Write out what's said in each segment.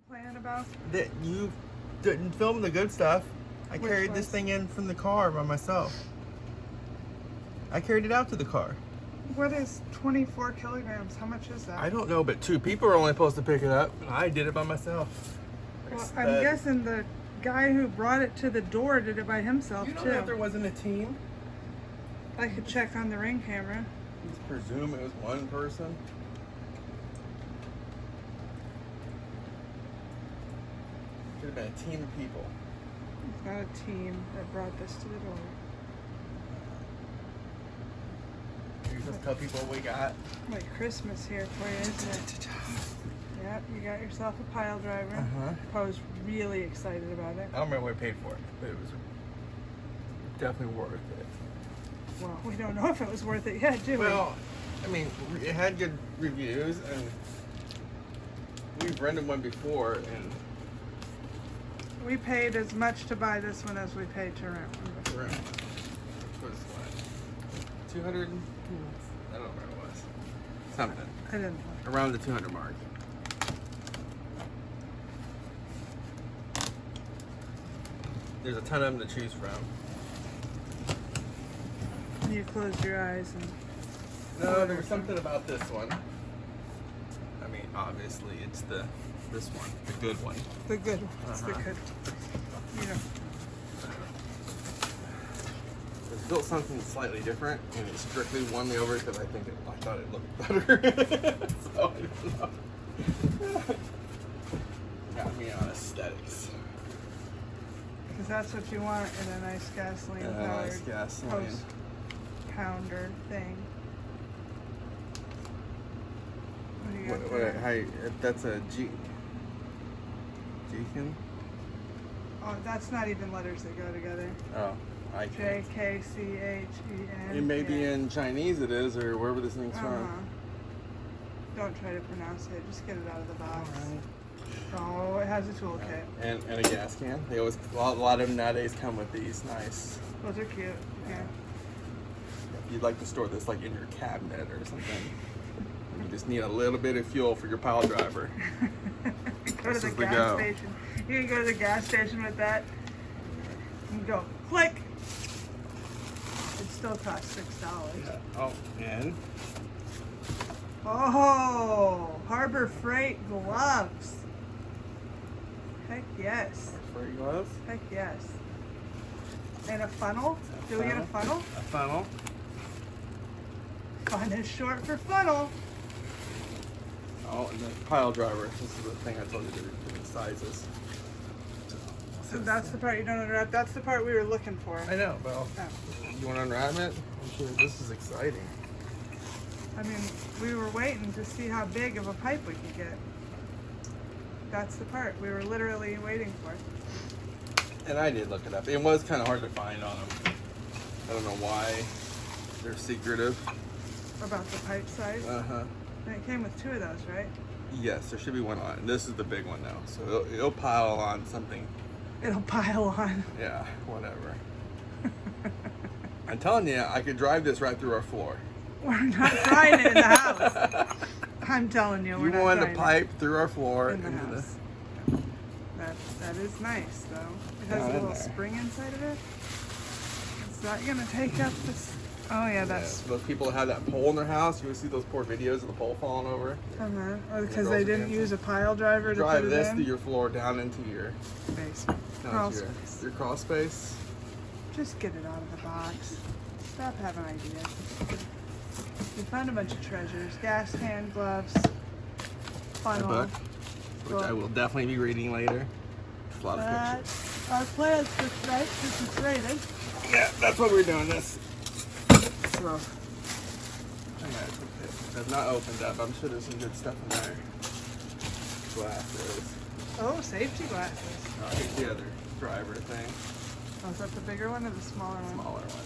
Playing about? That you didn't film the good stuff. I Which carried was? this thing in from the car by myself. I carried it out to the car. What is 24 kilograms? How much is that? I don't know, but 2 people are only supposed to pick it up. I did it by myself. Well, I'm guessing the guy who brought it to the door did it by himself, You know too. that there wasn't a team? I could check on the ring camera. Let's presume it was one person. Could have been a team of people. It's not a team that brought this to the door. You just tell people what we got. Like Christmas here for you, isn't it? Yep, you got yourself a pile driver. Uh-huh. I was really excited about it. I don't remember what I paid for it, but it was definitely worth it. Well, we don't know if it was worth it yet, do we? Well, I mean, it had good reviews, and we've rented one before, and We paid as much to buy this one as we paid to rent one before. rent was what, 200? I don't know where it was. Something I didn't look. around the 200 mark. There's a ton of them to choose from. You closed your eyes and No, there was something about this one. I mean, obviously, it's this one, the good one. the good one. It's the Uh-huh. good one. You know, It's built something slightly different, and it strictly won me over because I thought it looked better. So I don't know. Got me on aesthetics. because that's what you want in a nice gasoline powered Nice gasoline. post pounder thing. What do you got there? That's a Jekin? Oh, that's not even letters that go together. Oh, I can't. Jkchen. It may be in Chinese, it is, or wherever this thing's Uh-huh. from. Don't try to pronounce it. Just get it out of the box. Oh, it has a toolkit. And a gas can. They always a lot of them nowadays come with these. Nice. Those are cute. Yeah. If you'd like to store this like in your cabinet or something, you just need a little bit of fuel for your pile driver. Go to This the is the gas go. station. You can go to the gas station with that and go click. It still costs $6. Yeah. Oh, and Oh, Harbor Freight gloves. Heck yes. for your gloves. Heck yes. And a funnel. Do we get a funnel? A funnel. Fun is short for funnel. Oh, and the pile driver. This is the thing I told you, the different sizes. So that's the part you don't unwrap. That's the part we were looking for. I know, but Oh. you want to unwrap it? I'm sure this is exciting. I mean, we were waiting to see how big of a pipe we could get. That's the part we were literally waiting for. And I did look it up. It was kind of hard to find on them. I don't know why they're secretive. About the pipe size. Uh-huh. And it came with 2 of those, right? Yes, there should be one on. This is the big one now. So it'll pile on something. It'll pile on. Yeah, whatever. I'm telling you, I could drive this right through our floor. We're not trying it in the house. I'm telling you, we're You not want to trying pipe through our floor it in the into house. this. That is nice, though. It has Not a in little there. spring inside of it. Is that gonna take up this? Oh yeah, that's. Yeah, those people that have that pole in their house, you would see those poor videos of the pole falling over. Or because girls they are didn't dancing. use a pile driver to Drive put it this in. through your floor down into your, Basement. down Crawl into space. your crawl space. Just get it out of the box. Stop having ideas. We found a bunch of treasures. Gas can, gloves, A funnel. book, which I will definitely be reading later. There's a lot of pictures. Our plans for tonight, since it's raining. Yeah, that's what we're doing this. So, It has not opened up. I'm sure there's some good stuff in there. Glasses. oh, safety glasses. Oh, here's the other driver thing. Oh, is that the bigger one or the smaller one? Smaller one.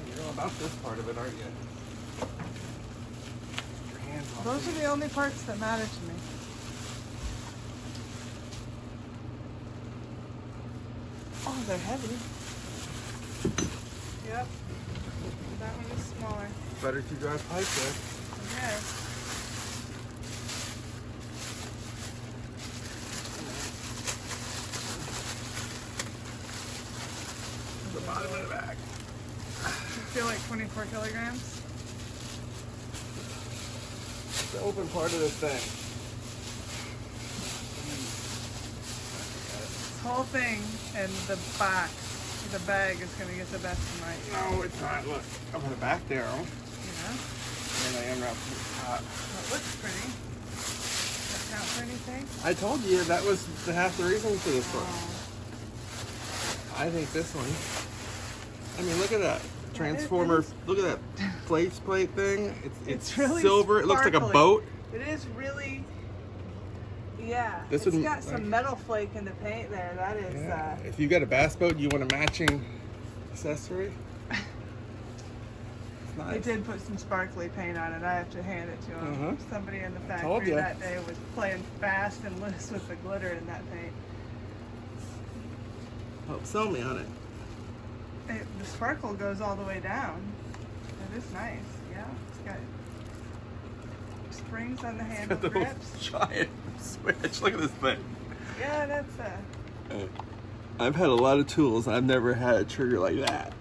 You know about this part of it, aren't you? Your hands off Those are these. the only parts that matter to me. Oh, they're heavy. Yep. That one is smaller. Better to drive pipe with. Okay. The bottom of the bag. You feel like 24 kilograms? The open part of this thing. This whole thing and the bag is going to get the best of my... No, it's not. Look, I'm on the back there. Yeah. And I am around the top. That looks pretty. Does that count for anything? I told you that was half the reason for this one. Oh. I think this one. I mean, look at that transformer. Look at that plate thing. It's really silver. It looks like a sparkly. boat. It is really. Yeah. This It's would, got some metal flake in the paint there. That is. Yeah. If you got a bass boat, you want a matching accessory. It's nice. They did put some sparkly paint on it. I have to hand it to them. Somebody in the Told factory ya. that day was playing fast and loose with the glitter in that paint. Help sell me on it. The sparkle goes all the way down. It is nice. Yeah. It's got springs on the handle The grips. giant switch. Look at this thing. Yeah, that's I've had a lot of tools. I've never had a trigger like that.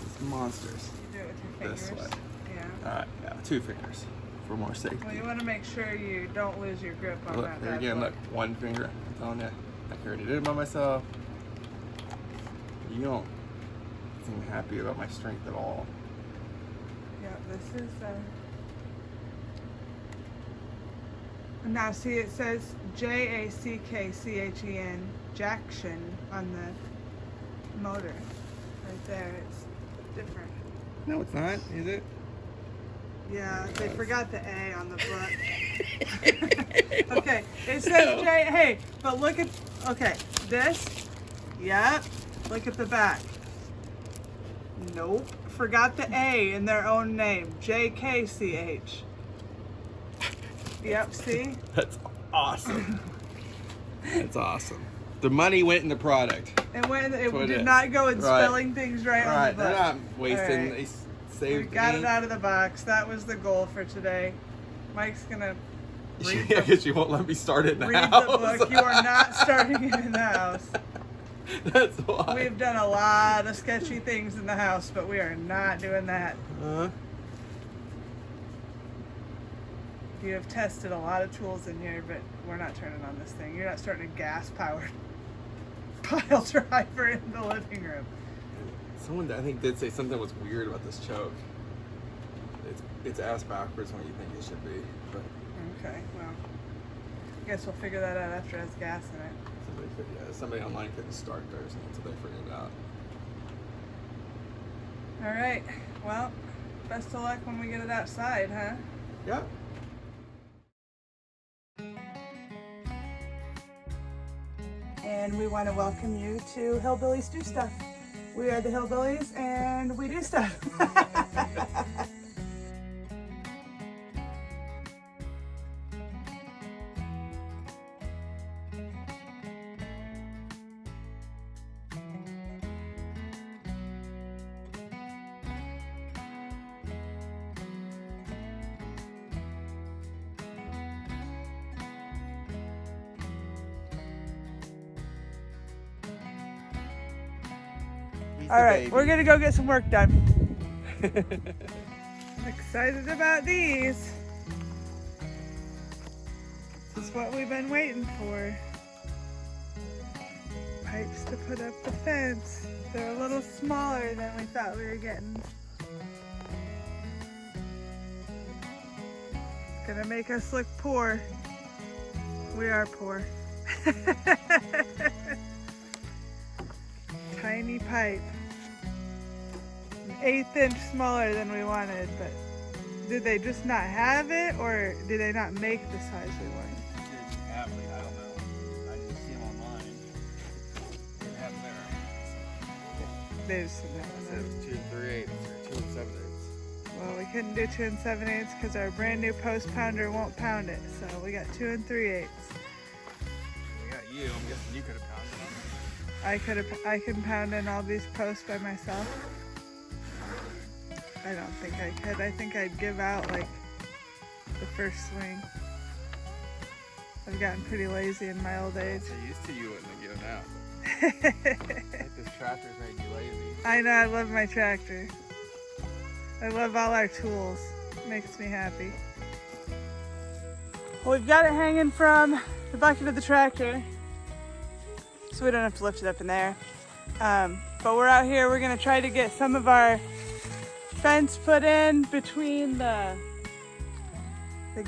It's monsters. You do it with your This fingers. way. Yeah. Yeah, 2 fingers for more safety. Well, you want to make sure you don't lose your grip on Look, that. there bad again, boy. look, 1 finger. I'm telling you, I already did it by myself. You don't seem happy about my strength at all. Yeah, this is. Now, see, it says JACKCHEN, Jackson, on the motor. Right there, it's different. No, it's not, is it? Yeah, they forgot the A on the book. Okay, it says J. Hey, but look at. Okay, this. Yep. Look at the back. Nope. Forgot the A in their own name. JKCH. Yep, see? That's awesome. That's awesome. The money went in the product. It That's what it did is. not go in Right. spelling things right on Right, the book. they're not wasting. All right. They We saved got ink. it out of the box. That was the goal for today. Mike's gonna read Yeah, the, because you won't let me start it in the read house. the book. You are not starting it in the house. That's why. We've done a lot of sketchy things in the house, but we are not doing that. You have tested a lot of tools in here, but we're not turning on this thing. You're not starting a gas-powered pile driver in the living room. Someone I think did say something was weird about this choke. It's ass backwards when you think it should be. But Okay, well, I guess we'll figure that out after it has gas in it. somebody online couldn't start theirs until they figured it out. All right, well, best of luck when we get it outside, huh? Yeah. And we want to welcome you to Hillbillies Do Stuff. We are the Hillbillies and we do stuff. All right, we're gonna go get some work done. Excited about these. This is what we've been waiting for. Pipes to put up the fence. They're a little smaller than we thought we were getting. It's gonna make us look poor. We are poor. Tiny pipe. An 1/8 inch smaller than we wanted, but did they just not have it, or did they not make the size we wanted? I don't know. I didn't see them online. They have them there. They just didn't have It it. was 2 3/8 or 2 7/8. Well, we couldn't do 2 7/8 because our brand new post pounder won't pound it, so we got 2 3/8. We got you. I'm guessing you could have pounded them. I can pound in all these posts by myself. I don't think I could. I think I'd give out like the first swing. I've gotten pretty lazy in my old age. I used to, you wouldn't have given out. Like this tractor's made you lazy. I know, I love my tractor. I love all our tools. It makes me happy. Well, we've got it hanging from the bucket of the tractor, so we don't have to lift it up in there. But we're out here, we're gonna try to get some of our fence put in between the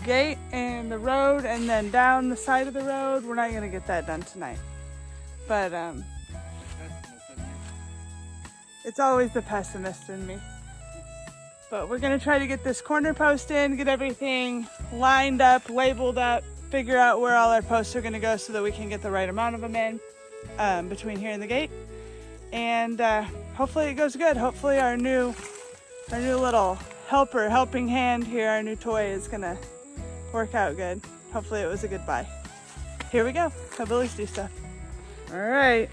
gate and the road, and then down the side of the road. We're not gonna get that done tonight. But it's always the pessimist in me. But we're gonna try to get this corner post in, get everything lined up, labeled up, figure out where all our posts are gonna go so that we can get the right amount of them in between here and the gate. And hopefully it goes good. Hopefully our new little helping hand here, our new toy, is gonna work out good. Hopefully it was a good buy. Here we go, Hillbillies do stuff. All right,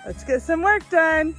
let's get some work done.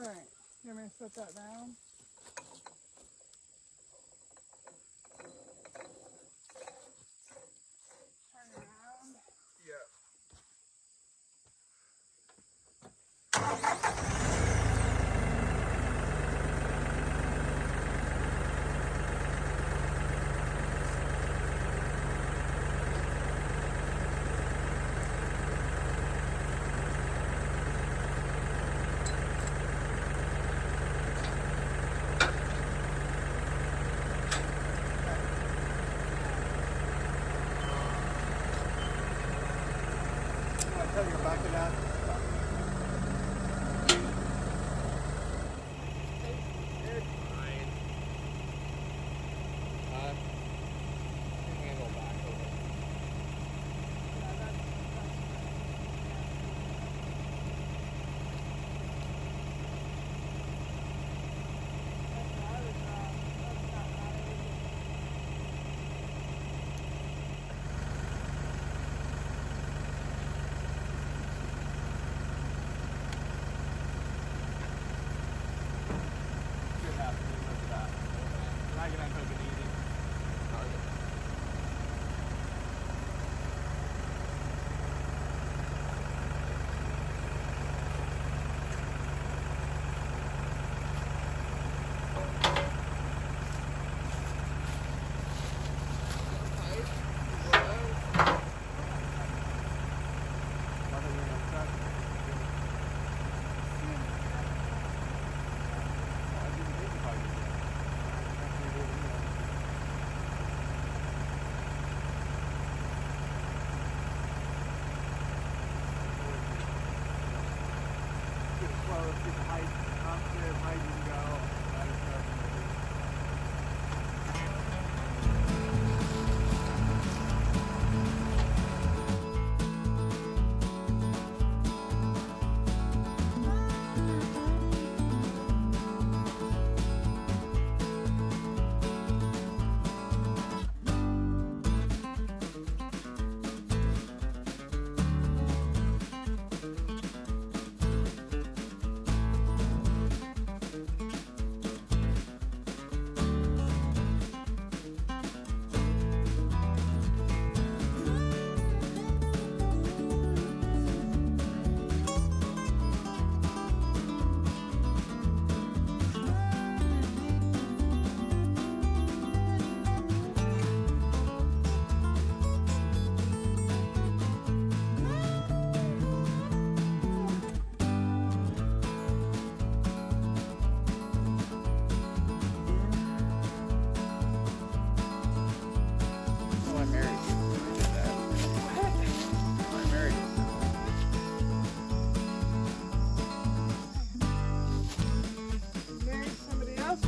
All right, you want me to set that down? Turn around. Yeah.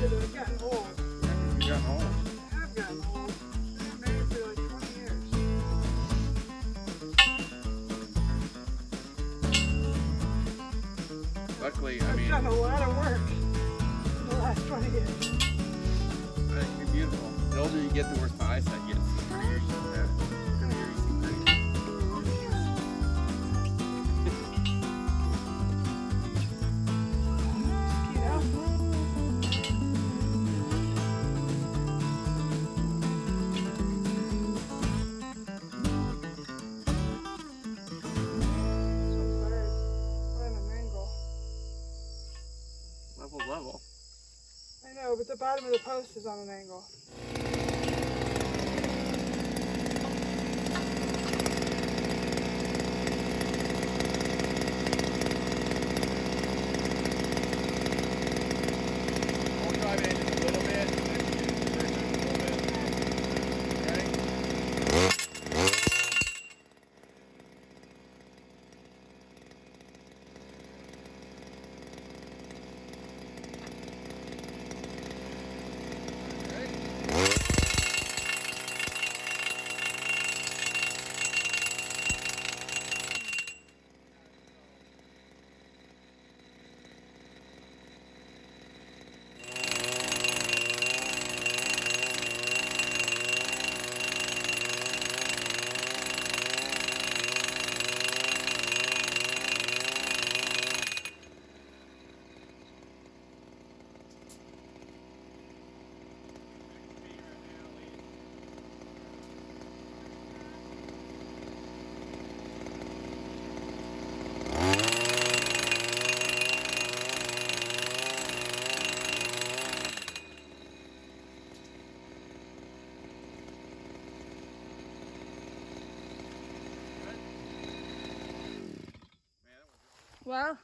that have gotten old. You got home. I have gotten old. I've been married for like 20 years. Luckily, I I've mean, done a lot of work in the last 20 years. I think you're beautiful. The older you get, the worse my eyesight gets. Yeah. Come here, you seem pretty. Level. I know, but the bottom of the post is on an angle. I'll drive it just a little bit, and then you use the brake a little bit. Ready? Well,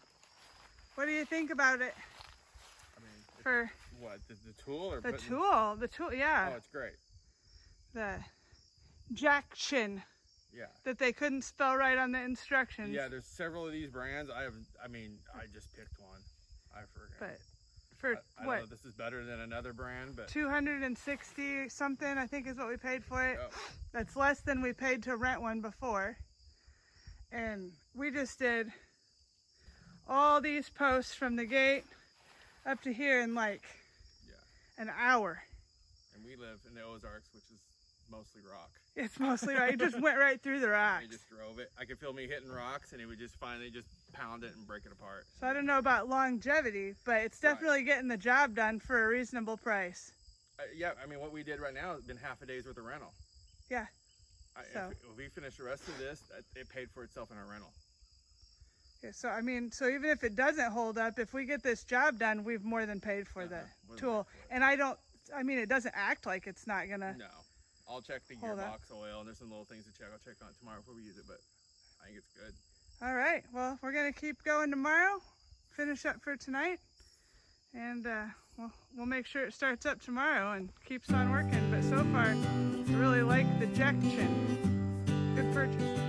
what do you think about it? I mean, For what? The tool or the putting- tool? The tool, yeah. Oh, it's great. The jaction Yeah. that they couldn't spell right on the instructions. Yeah, there's several of these brands. I just picked one. I forget. But for I don't know what? if this is better than another brand, but 260 something, I think is what we paid for it. oh, That's less than we paid to rent one before. And we just did all these posts from the gate up to here in like yeah. an hour. And we live in the Ozarks, which is mostly rock. It's mostly right. It just went right through the He rocks. just drove it. I could feel me hitting rocks, and he would just finally just pound it and break it apart. So I don't know about longevity, but it's definitely getting the job done for a reasonable price. Yeah, I mean, what we did right now has been half a day's worth of rental. Yeah. If we finish the rest of this, it paid for itself in our rental. Yeah, so I mean, so even if it doesn't hold up, if we get this job done, we've more than paid for the tool. And I mean, it doesn't act like it's not gonna. No. I'll check the Hold up. gearbox oil, and there's some little things to check. I'll check on it tomorrow before we use it, but I think it's good. All right. Well, we're gonna keep going tomorrow. Finish up for tonight, and we'll make sure it starts up tomorrow and keeps on working. But so far, I really like the jaction. Good purchase.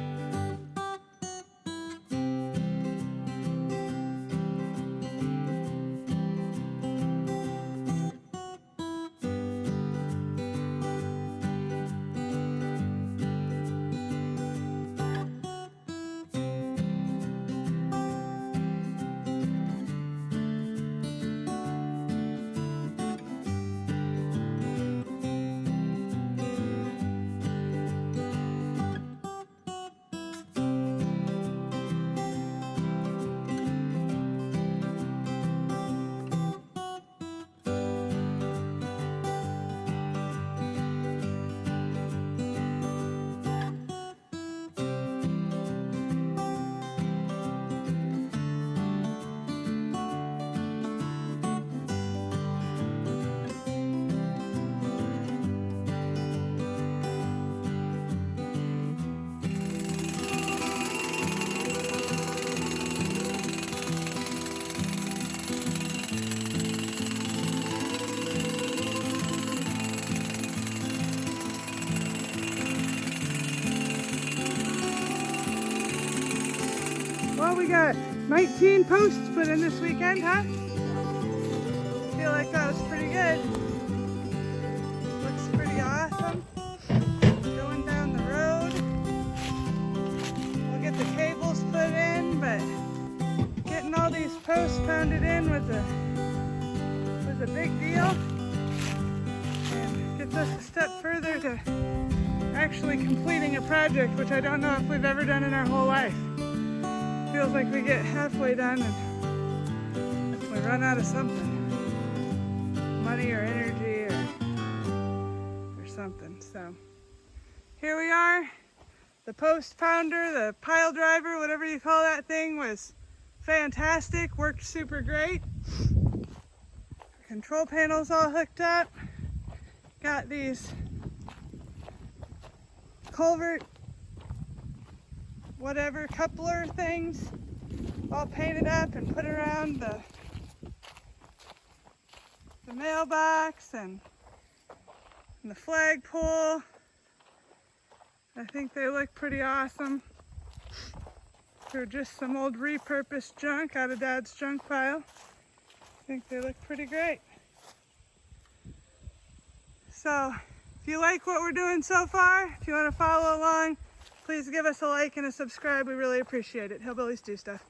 Well, we got 19 posts put in this weekend, huh? Feel like that was pretty good. done was a big deal, and gets us a step further to actually completing a project, which I don't know if we've ever done in our whole life. Feels like we get halfway done and we run out of something, money or energy or something. So here we are. The post pounder, the pile driver, whatever you call that thing, was fantastic, worked super great. Control panels all hooked up. Got these culvert, whatever, coupler things all painted up and put around the mailbox and the flagpole. I think they look pretty awesome. They're just some old repurposed junk out of Dad's junk pile. I think they look pretty great. So, if you like what we're doing so far, if you want to follow along, please give us a like and a subscribe. We really appreciate it. Hillbillies do stuff.